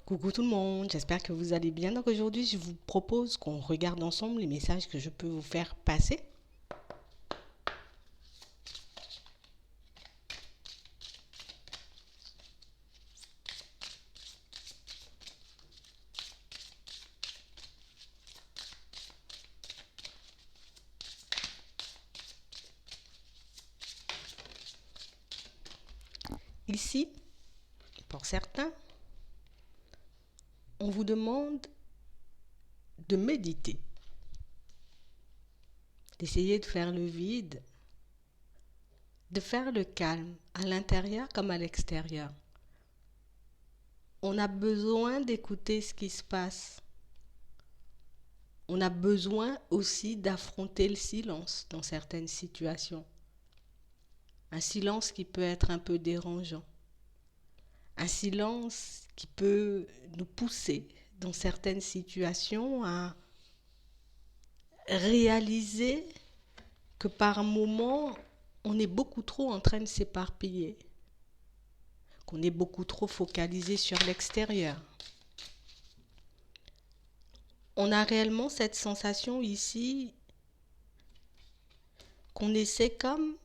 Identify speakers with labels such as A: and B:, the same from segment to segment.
A: Coucou tout le monde, j'espère que vous allez bien. Donc aujourd'hui, je vous propose qu'on regarde ensemble les messages que je peux vous faire passer. Ici, pour certains, on vous demande de méditer, d'essayer de faire le vide, de faire le calme à l'intérieur comme à l'extérieur. On a besoin d'écouter ce qui se passe. On a besoin aussi d'affronter le silence dans certaines situations. Un silence qui peut être un peu dérangeant. Un silence qui peut nous pousser dans certaines situations à réaliser que par moments, on est beaucoup trop en train de s'éparpiller, qu'on est beaucoup trop focalisé sur l'extérieur. On a réellement cette sensation ici qu'on essaie comme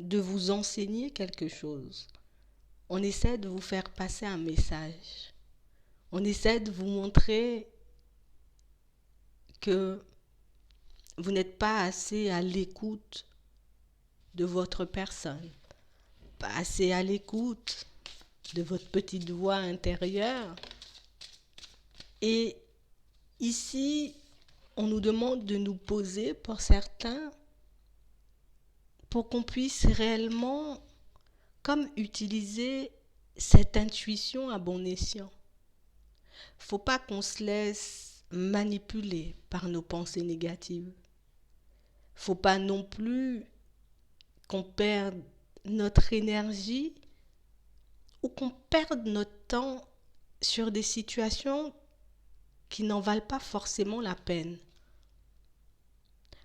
A: de vous enseigner quelque chose. On essaie de vous faire passer un message. On essaie de vous montrer que vous n'êtes pas assez à l'écoute de votre personne, pas assez à l'écoute de votre petite voix intérieure. Et ici, on nous demande de nous poser pour certains, pour qu'on puisse réellement comme utiliser cette intuition à bon escient. Faut pas qu'on se laisse manipuler par nos pensées négatives. Faut pas non plus qu'on perde notre énergie ou qu'on perde notre temps sur des situations qui n'en valent pas forcément la peine.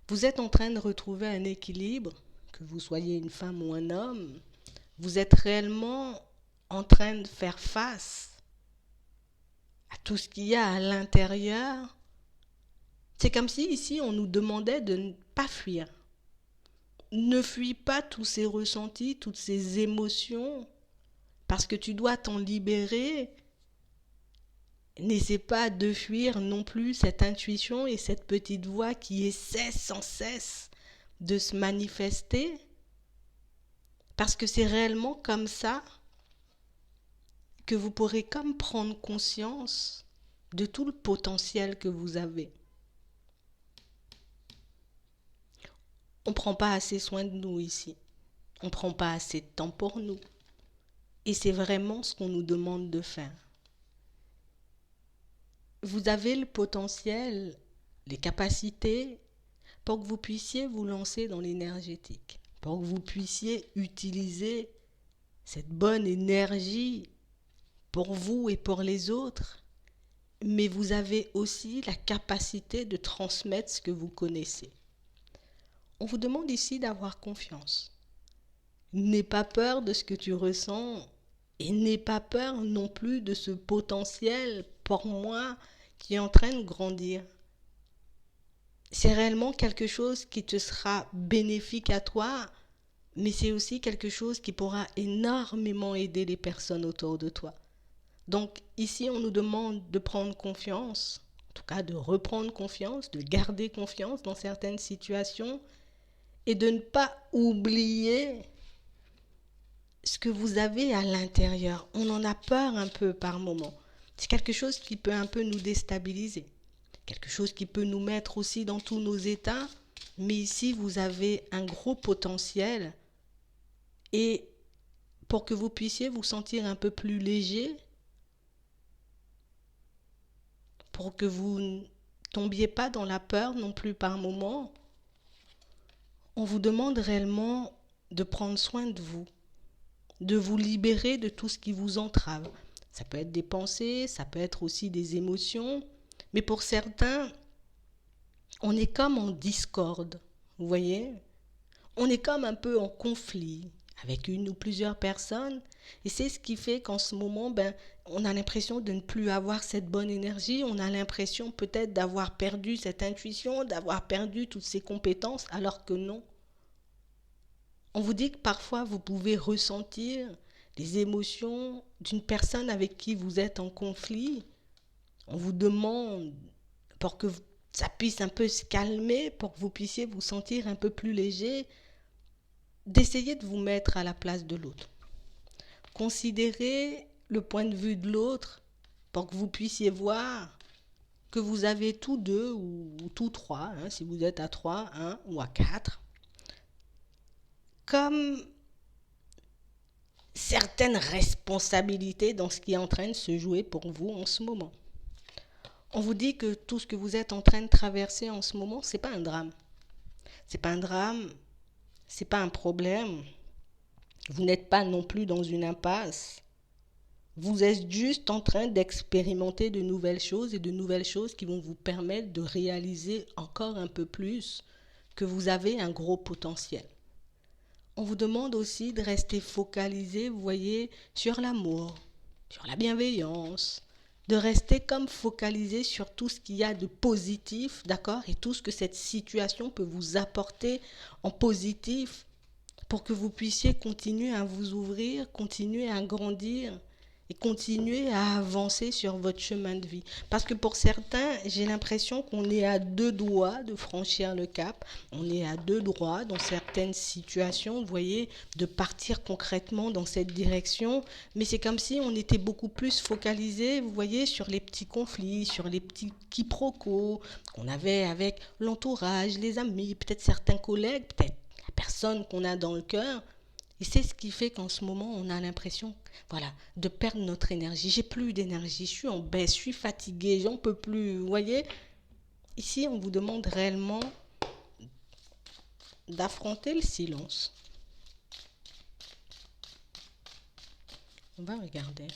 A: Vous êtes en train de retrouver un équilibre, que vous soyez une femme ou un homme, vous êtes réellement en train de faire face à tout ce qu'il y a à l'intérieur. C'est comme si ici on nous demandait de ne pas fuir. Ne fuis pas tous ces ressentis, toutes ces émotions, parce que tu dois t'en libérer. N'essaie pas de fuir non plus cette intuition et cette petite voix qui essaie sans cesse de se manifester, parce que c'est réellement comme ça que vous pourrez comme prendre conscience de tout le potentiel que vous avez. On ne prend pas assez soin de nous ici. On ne prend pas assez de temps pour nous. Et c'est vraiment ce qu'on nous demande de faire. Vous avez le potentiel, les capacités pour que vous puissiez vous lancer dans l'énergétique, pour que vous puissiez utiliser cette bonne énergie pour vous et pour les autres. Mais vous avez aussi la capacité de transmettre ce que vous connaissez. On vous demande ici d'avoir confiance. N'aie pas peur de ce que tu ressens et n'aie pas peur non plus de ce potentiel, pour moi, qui est en train de grandir. C'est réellement quelque chose qui te sera bénéfique à toi, mais c'est aussi quelque chose qui pourra énormément aider les personnes autour de toi. Donc ici, on nous demande de prendre confiance, en tout cas de reprendre confiance, de garder confiance dans certaines situations et de ne pas oublier ce que vous avez à l'intérieur. On en a peur un peu par moment. C'est quelque chose qui peut un peu nous déstabiliser, quelque chose qui peut nous mettre aussi dans tous nos états. Mais ici, vous avez un gros potentiel et pour que vous puissiez vous sentir un peu plus léger, pour que vous ne tombiez pas dans la peur non plus par moment, on vous demande réellement de prendre soin de vous libérer de tout ce qui vous entrave. Ça peut être des pensées, ça peut être aussi des émotions, mais pour certains, on est comme en discorde, vous voyez ? On est comme un peu en conflit avec une ou plusieurs personnes. Et c'est ce qui fait qu'en ce moment, on a l'impression de ne plus avoir cette bonne énergie. On a l'impression peut-être d'avoir perdu cette intuition, d'avoir perdu toutes ces compétences, alors que non. On vous dit que parfois vous pouvez ressentir les émotions d'une personne avec qui vous êtes en conflit. On vous demande pour que ça puisse un peu se calmer, pour que vous puissiez vous sentir un peu plus léger, d'essayer de vous mettre à la place de l'autre. Considérez le point de vue de l'autre pour que vous puissiez voir que vous avez tous deux ou tous trois, si vous êtes à trois, ou à quatre, comme certaines responsabilités dans ce qui est en train de se jouer pour vous en ce moment. On vous dit que tout ce que vous êtes en train de traverser en ce moment, c'est pas un drame. C'est pas un drame, c'est pas un problème. Vous n'êtes pas non plus dans une impasse. Vous êtes juste en train d'expérimenter de nouvelles choses et de nouvelles choses qui vont vous permettre de réaliser encore un peu plus que vous avez un gros potentiel. On vous demande aussi de rester focalisé, vous voyez, sur l'amour, sur la bienveillance, de rester comme focalisé sur tout ce qu'il y a de positif, d'accord, et tout ce que cette situation peut vous apporter en positif pour que vous puissiez continuer à vous ouvrir, continuer à grandir et continuer à avancer sur votre chemin de vie. Parce que pour certains, j'ai l'impression qu'on est à deux doigts de franchir le cap. On est à deux doigts dans certaines situations, vous voyez, de partir concrètement dans cette direction. Mais c'est comme si on était beaucoup plus focalisé, vous voyez, sur les petits conflits, sur les petits quiproquos qu'on avait avec l'entourage, les amis, peut-être certains collègues, peut-être la personne qu'on a dans le cœur. Et c'est ce qui fait qu'en ce moment, on a l'impression, voilà, de perdre notre énergie. J'ai plus d'énergie, je suis en baisse, je suis fatiguée, j'en peux plus. Vous voyez, ici, on vous demande réellement d'affronter le silence. On va regarder.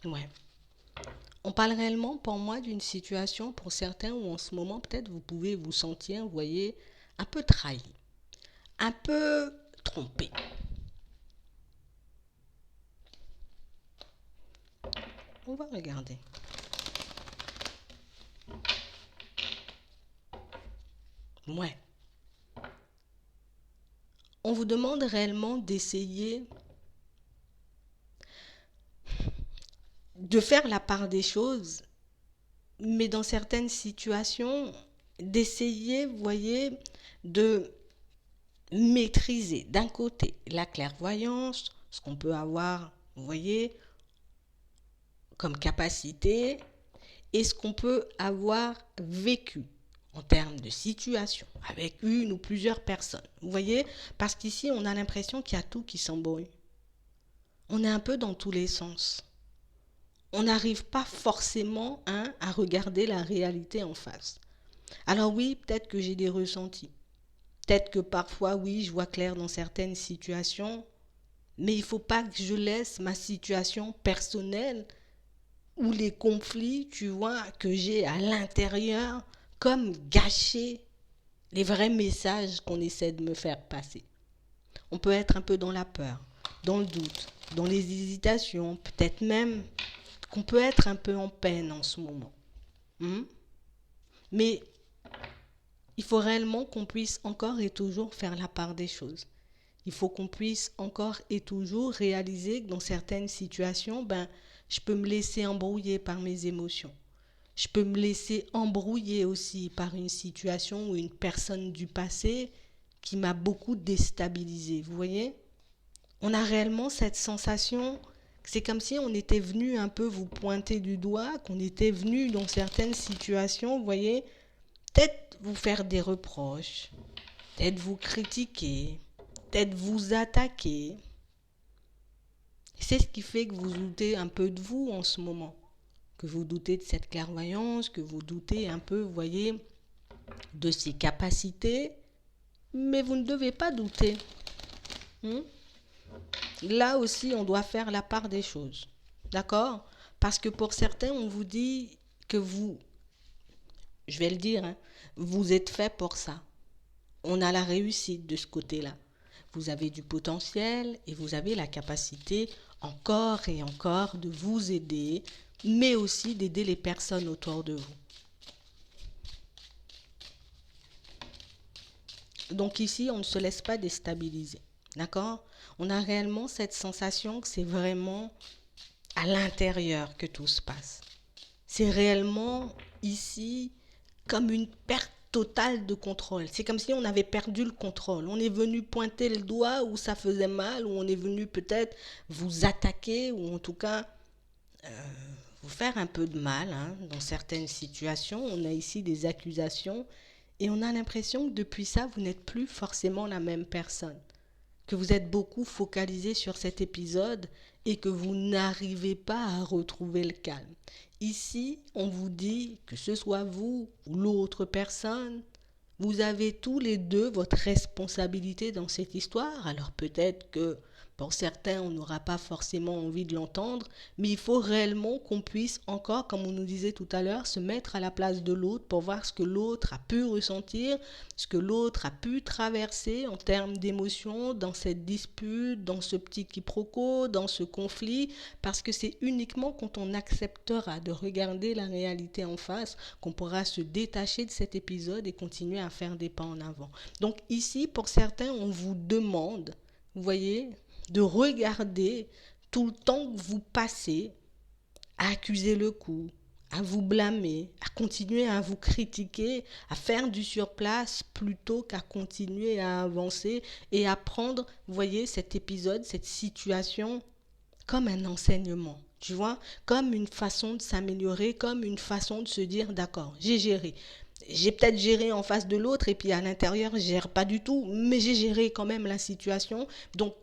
A: Ouais. On parle réellement pour moi d'une situation pour certains où en ce moment peut-être vous pouvez vous sentir, vous voyez, un peu trahi, un peu trompé. On va regarder. Ouais. On vous demande réellement d'essayer de faire la part des choses, mais dans certaines situations, d'essayer, vous voyez, de maîtriser d'un côté la clairvoyance, ce qu'on peut avoir, vous voyez, comme capacité, et ce qu'on peut avoir vécu en termes de situation avec une ou plusieurs personnes. Vous voyez, parce qu'ici, on a l'impression qu'il y a tout qui s'embrouille. On est un peu dans tous les sens. On n'arrive pas forcément à regarder la réalité en face. Alors oui, peut-être que j'ai des ressentis. Peut-être que parfois, oui, je vois clair dans certaines situations, mais il ne faut pas que je laisse ma situation personnelle ou les conflits, tu vois, que j'ai à l'intérieur, comme gâcher les vrais messages qu'on essaie de me faire passer. On peut être un peu dans la peur, dans le doute, dans les hésitations, peut-être même qu'on peut être un peu en peine en ce moment. Mais il faut réellement qu'on puisse encore et toujours faire la part des choses. Il faut qu'on puisse encore et toujours réaliser que dans certaines situations, je peux me laisser embrouiller par mes émotions. Je peux me laisser embrouiller aussi par une situation ou une personne du passé qui m'a beaucoup déstabilisée. Vous voyez ? On a réellement cette sensation que c'est comme si on était venu un peu vous pointer du doigt, qu'on était venu dans certaines situations, vous voyez, peut-être vous faire des reproches, peut-être vous critiquer, peut-être vous attaquer. C'est ce qui fait que vous doutez un peu de vous en ce moment, que vous doutez de cette clairvoyance, que vous doutez un peu, vous voyez, de ses capacités, mais vous ne devez pas douter. Là aussi, on doit faire la part des choses. D'accord ? Parce que pour certains, on vous dit que vous, je vais le dire, hein, vous êtes fait pour ça. On a la réussite de ce côté-là. Vous avez du potentiel et vous avez la capacité encore et encore de vous aider, mais aussi d'aider les personnes autour de vous. Donc ici, on ne se laisse pas déstabiliser. D'accord? On a réellement cette sensation que c'est vraiment à l'intérieur que tout se passe. C'est réellement ici comme une perte totale de contrôle. C'est comme si on avait perdu le contrôle. On est venu pointer le doigt où ça faisait mal, ou on est venu peut-être vous attaquer, ou en tout cas vous faire un peu de mal, hein, dans certaines situations. On a ici des accusations et on a l'impression que depuis ça, vous n'êtes plus forcément la même personne. Que vous êtes beaucoup focalisé sur cet épisode et que vous n'arrivez pas à retrouver le calme. Ici, on vous dit que ce soit vous ou l'autre personne, vous avez tous les deux votre responsabilité dans cette histoire. Alors peut-être que pour certains, on n'aura pas forcément envie de l'entendre, mais il faut réellement qu'on puisse encore, comme on nous disait tout à l'heure, se mettre à la place de l'autre pour voir ce que l'autre a pu ressentir, ce que l'autre a pu traverser en termes d'émotions dans cette dispute, dans ce petit quiproquo, dans ce conflit, parce que c'est uniquement quand on acceptera de regarder la réalité en face qu'on pourra se détacher de cet épisode et continuer à faire des pas en avant. Donc ici, pour certains, on vous demande, vous voyez, de regarder tout le temps que vous passez à accuser le coup, à vous blâmer, à continuer à vous critiquer, à faire du surplace plutôt qu'à continuer à avancer et à prendre, vous voyez, cet épisode, cette situation comme un enseignement, tu vois, comme une façon de s'améliorer, comme une façon de se dire, d'accord, j'ai géré. J'ai peut-être géré en face de l'autre et puis à l'intérieur, je gère pas du tout, mais j'ai géré quand même la situation. Donc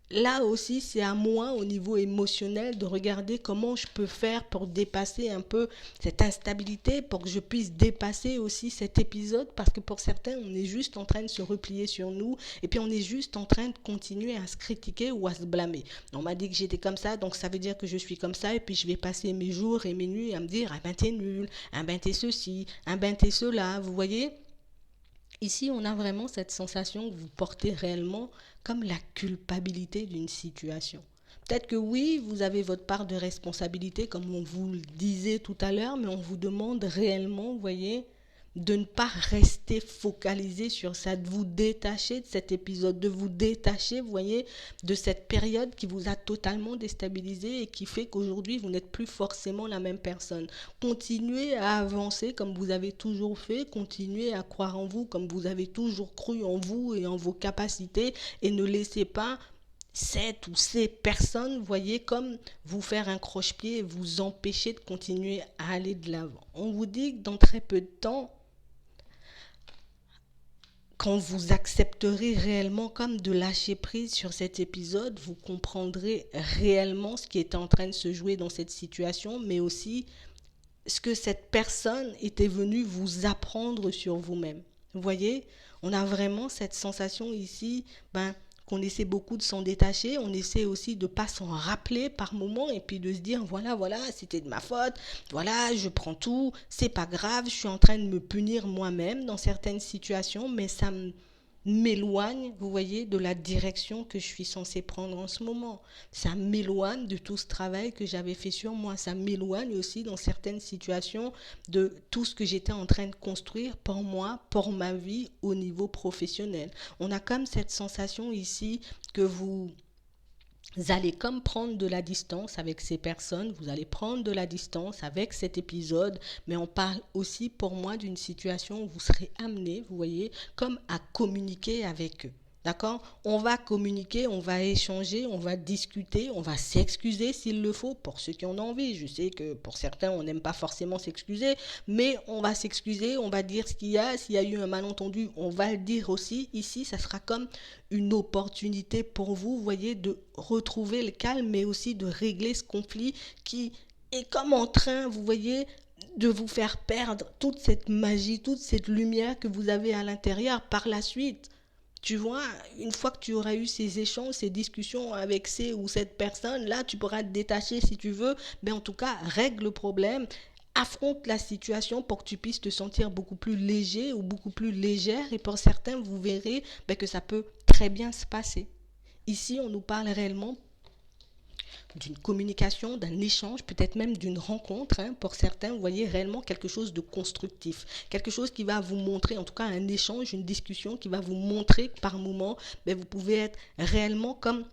A: là aussi, c'est à moi, au niveau émotionnel, de regarder comment je peux faire pour dépasser un peu cette instabilité, pour que je puisse dépasser aussi cet épisode, parce que pour certains, on est juste en train de se replier sur nous, et puis on est juste en train de continuer à se critiquer ou à se blâmer. On m'a dit que j'étais comme ça, donc ça veut dire que je suis comme ça, et puis je vais passer mes jours et mes nuits à me dire, ah ben t'es nul, ah ben t'es ceci, ah ben t'es cela, vous voyez ? Ici, on a vraiment cette sensation que vous portez réellement comme la culpabilité d'une situation. Peut-être que oui, vous avez votre part de responsabilité, comme on vous le disait tout à l'heure, mais on vous demande réellement, vous voyez, de ne pas rester focalisé sur ça, de vous détacher de cet épisode, de vous détacher, vous voyez, de cette période qui vous a totalement déstabilisé et qui fait qu'aujourd'hui, vous n'êtes plus forcément la même personne. Continuez à avancer comme vous avez toujours fait, continuez à croire en vous comme vous avez toujours cru en vous et en vos capacités, et ne laissez pas cette ou ces personnes, vous voyez, comme vous faire un croche-pied et vous empêcher de continuer à aller de l'avant. On vous dit que dans très peu de temps, quand vous accepterez réellement comme de lâcher prise sur cet épisode, vous comprendrez réellement ce qui est en train de se jouer dans cette situation, mais aussi ce que cette personne était venue vous apprendre sur vous-même. Vous voyez, on a vraiment cette sensation ici, qu'on essaie beaucoup de s'en détacher, on essaie aussi de ne pas s'en rappeler par moment et puis de se dire voilà, c'était de ma faute, voilà, je prends tout, c'est pas grave, je suis en train de me punir moi-même dans certaines situations, mais ça m'éloigne, vous voyez, de la direction que je suis censée prendre en ce moment. Ça m'éloigne de tout ce travail que j'avais fait sur moi. Ça m'éloigne aussi dans certaines situations de tout ce que j'étais en train de construire pour moi, pour ma vie au niveau professionnel. On a comme cette sensation ici que vous allez comme prendre de la distance avec ces personnes, vous allez prendre de la distance avec cet épisode, mais on parle aussi pour moi d'une situation où vous serez amené, vous voyez, comme à communiquer avec eux. D'accord ? On va communiquer, on va échanger, on va discuter, on va s'excuser s'il le faut pour ceux qui en ont envie. Je sais que pour certains, on n'aime pas forcément s'excuser, mais on va s'excuser, on va dire ce qu'il y a. S'il y a eu un malentendu, on va le dire aussi. Ici, ça sera comme une opportunité pour vous, vous voyez, de retrouver le calme, mais aussi de régler ce conflit qui est comme en train, vous voyez, de vous faire perdre toute cette magie, toute cette lumière que vous avez à l'intérieur par la suite. Tu vois, une fois que tu auras eu ces échanges, ces discussions avec ces ou cette personne, là, tu pourras te détacher si tu veux, mais en tout cas, règle le problème, affronte la situation pour que tu puisses te sentir beaucoup plus léger ou beaucoup plus légère. Et pour certains, vous verrez que ça peut très bien se passer. Ici, on nous parle réellement d'une communication, d'un échange, peut-être même d'une rencontre. Pour certains, vous voyez réellement quelque chose de constructif. Quelque chose qui va vous montrer, en tout cas un échange, une discussion qui va vous montrer que par moment, vous pouvez être réellement comme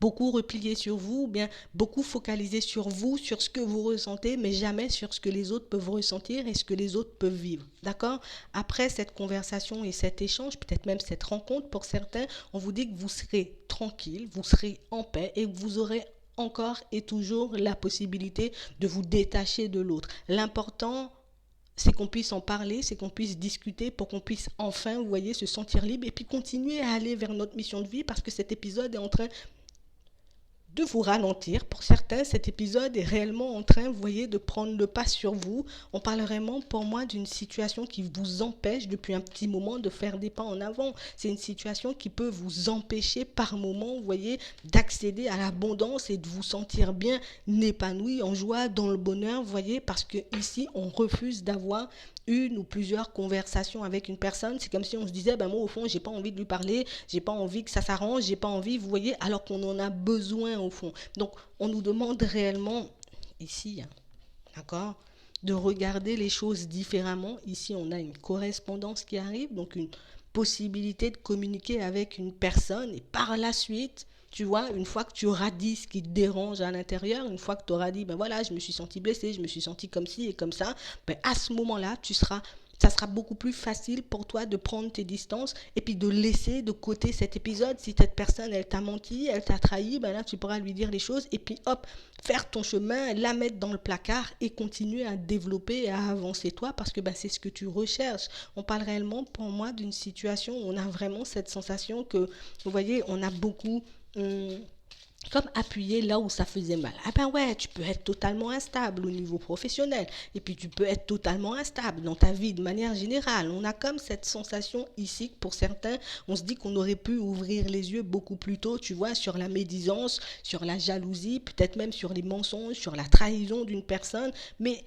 A: beaucoup replié sur vous, ou bien beaucoup focalisé sur vous, sur ce que vous ressentez, mais jamais sur ce que les autres peuvent ressentir et ce que les autres peuvent vivre. D'accord? Après cette conversation et cet échange, peut-être même cette rencontre, pour certains, on vous dit que vous serez tranquille, vous serez en paix et que vous aurez encore et toujours la possibilité de vous détacher de l'autre. L'important, c'est qu'on puisse en parler, c'est qu'on puisse discuter pour qu'on puisse enfin, vous voyez, se sentir libre et puis continuer à aller vers notre mission de vie, parce que cet épisode est en train de vous ralentir. Pour certains, cet épisode est réellement en train, vous voyez, de prendre le pas sur vous. On parle vraiment, pour moi, d'une situation qui vous empêche depuis un petit moment de faire des pas en avant. C'est une situation qui peut vous empêcher par moment, vous voyez, d'accéder à l'abondance et de vous sentir bien épanoui, en joie, dans le bonheur, vous voyez, parce que ici, on refuse d'avoir une ou plusieurs conversations avec une personne. C'est comme si on se disait, moi au fond, j'ai pas envie de lui parler, j'ai pas envie que ça s'arrange, j'ai pas envie, vous voyez, alors qu'on en a besoin au fond. Donc, on nous demande réellement, ici, d'accord, de regarder les choses différemment. Ici, on a une correspondance qui arrive, donc une possibilité de communiquer avec une personne, et par la suite, tu vois, une fois que tu auras dit ce qui te dérange à l'intérieur, une fois que tu auras dit, voilà, je me suis senti blessé, je me suis senti comme ci et comme ça, à ce moment-là, ça sera beaucoup plus facile pour toi de prendre tes distances et puis de laisser de côté cet épisode. Si cette personne, elle t'a menti, elle t'a trahi, là, tu pourras lui dire les choses et puis hop, faire ton chemin, la mettre dans le placard et continuer à développer et à avancer toi, parce que c'est ce que tu recherches. On parle réellement, pour moi, d'une situation où on a vraiment cette sensation que, vous voyez, on a beaucoup comme appuyé là où ça faisait mal. Ouais, tu peux être totalement instable au niveau professionnel, et puis tu peux être totalement instable dans ta vie de manière générale. On a comme cette sensation ici que pour certains, on se dit qu'on aurait pu ouvrir les yeux beaucoup plus tôt, tu vois, sur la médisance, sur la jalousie, peut-être même sur les mensonges, sur la trahison d'une personne, mais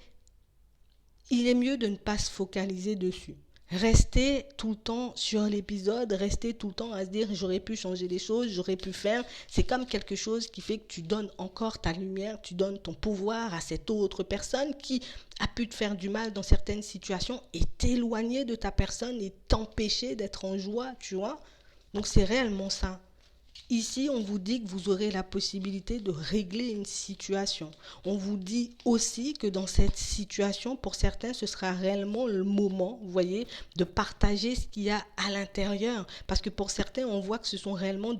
A: il est mieux de ne pas se focaliser dessus. Rester tout le temps sur l'épisode, rester tout le temps à se dire j'aurais pu changer les choses, j'aurais pu faire, c'est comme quelque chose qui fait que tu donnes encore ta lumière, tu donnes ton pouvoir à cette autre personne qui a pu te faire du mal dans certaines situations et t'éloigner de ta personne et t'empêcher d'être en joie, tu vois. Donc c'est réellement ça. Ici, on vous dit que vous aurez la possibilité de régler une situation. On vous dit aussi que dans cette situation, pour certains, ce sera réellement le moment, vous voyez, de partager ce qu'il y a à l'intérieur. Parce que pour certains, on voit que ce sont réellement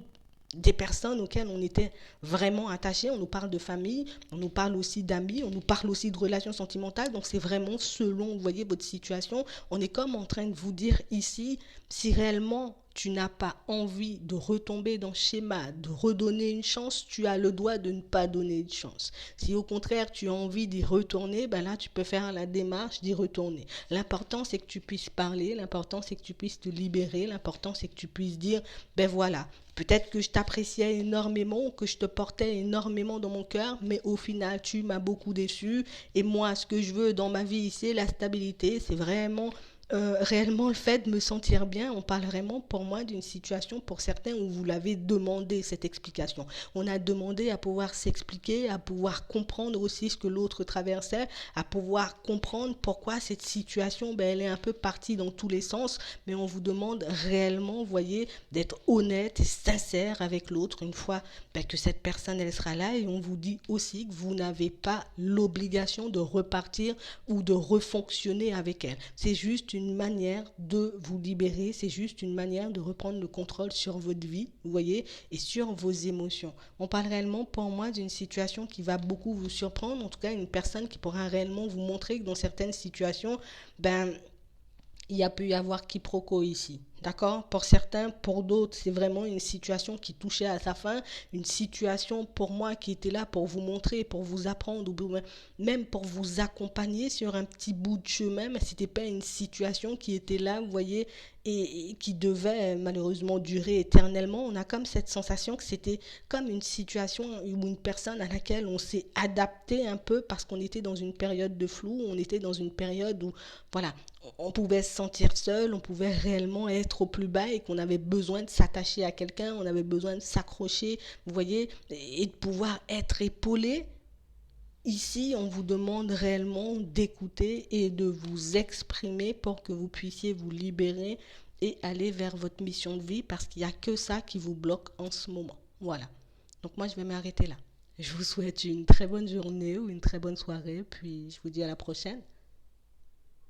A: des personnes auxquelles on était vraiment attachés. On nous parle de famille, on nous parle aussi d'amis, on nous parle aussi de relations sentimentales. Donc c'est vraiment selon, vous voyez, votre situation. On est comme en train de vous dire ici, si réellement tu n'as pas envie de retomber dans le schéma, de redonner une chance, tu as le droit de ne pas donner une chance. Si au contraire tu as envie d'y retourner, là tu peux faire la démarche d'y retourner. L'important c'est que tu puisses parler, l'important c'est que tu puisses te libérer, l'important c'est que tu puisses dire, voilà, peut-être que je t'appréciais énormément, que je te portais énormément dans mon cœur, mais au final tu m'as beaucoup déçu, et moi ce que je veux dans ma vie c'est la stabilité, c'est vraiment réellement le fait de me sentir bien. On parle vraiment pour moi d'une situation pour certains où vous l'avez demandé, cette explication. On a demandé à pouvoir s'expliquer, à pouvoir comprendre aussi ce que l'autre traversait, à pouvoir comprendre pourquoi cette situation, elle est un peu partie dans tous les sens, mais on vous demande réellement, vous voyez, d'être honnête et sincère avec l'autre une fois que cette personne, elle sera là, et on vous dit aussi que vous n'avez pas l'obligation de repartir ou de refonctionner avec elle. C'est juste une manière de vous libérer, c'est juste une manière de reprendre le contrôle sur votre vie, vous voyez, et sur vos émotions. On parle réellement pour moi d'une situation qui va beaucoup vous surprendre, en tout cas une personne qui pourra réellement vous montrer que dans certaines situations, il y a pu y avoir quiproquo ici. D'accord? Pour certains, pour d'autres, c'est vraiment une situation qui touchait à sa fin, une situation pour moi qui était là pour vous montrer, pour vous apprendre, ou même pour vous accompagner sur un petit bout de chemin, mais ce n'était pas une situation qui était là, vous voyez, et qui devait malheureusement durer éternellement, on a comme cette sensation que c'était comme une situation ou une personne à laquelle on s'est adapté un peu parce qu'on était dans une période de flou, on était dans une période où, voilà, on pouvait se sentir seul, on pouvait réellement être au plus bas et qu'on avait besoin de s'attacher à quelqu'un, on avait besoin de s'accrocher, vous voyez, et de pouvoir être épaulé. Ici, on vous demande réellement d'écouter et de vous exprimer pour que vous puissiez vous libérer et aller vers votre mission de vie parce qu'il n'y a que ça qui vous bloque en ce moment. Voilà. Donc moi, je vais m'arrêter là. Je vous souhaite une très bonne journée ou une très bonne soirée, puis je vous dis à la prochaine.